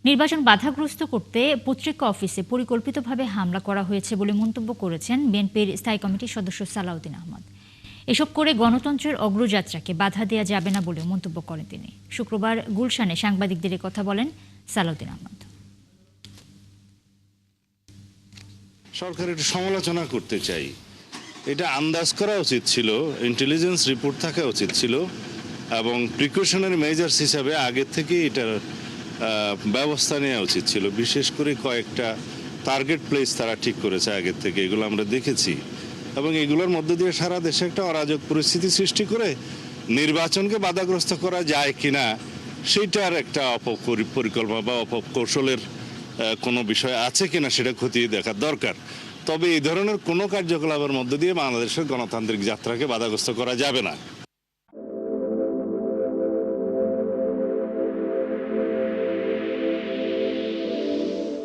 নির্বাচন বাধাগ্রস্ত করতে পত্রিকা অফিসে পরিকল্পিতভাবে হামলা করা হয়েছে বলে মন্তব্য করেছেন বিএনপির স্থায়ী কমিটির সদস্য সালাউদ্দিন আহমদ। এসব করে গণতন্ত্রের অগ্রযাত্রাকে বাধা দেওয়া যাবে না বলে মন্তব্য করেন তিনি। শুক্রবার গুলশানে সাংবাদিকদের কথা বলেন সালাউদ্দিন আহমদ। সরকারের সমালোচনা করতে চাই, এটা আন্দাজ করা উচিত ছিল, ইন্টেলিজেন্স রিপোর্ট থাকা উচিত ছিল এবং প্রিকশনারি মেজার্স হিসাবে আগে থেকে এটার ব্যবস্থা নেওয়া উচিত ছিল। বিশেষ করে কয়েকটা টার্গেট প্লেস তারা ঠিক করেছে আগের থেকে, এগুলো আমরা দেখেছি এবং এগুলোর মধ্য দিয়ে সারা দেশে একটা অরাজক পরিস্থিতি সৃষ্টি করে নির্বাচনকে বাধাগ্রস্ত করা যায় কিনা সেইটার একটা অপপরিকল্পনা বা অপকৌশলের কোনো বিষয় আছে কিনা সেটা খতিয়ে দেখার দরকার। তবে এই ধরনের কোনো কার্যকলাপের মধ্য দিয়ে বাংলাদেশের গণতান্ত্রিক যাত্রাকে বাধাগ্রস্ত করা যাবে না।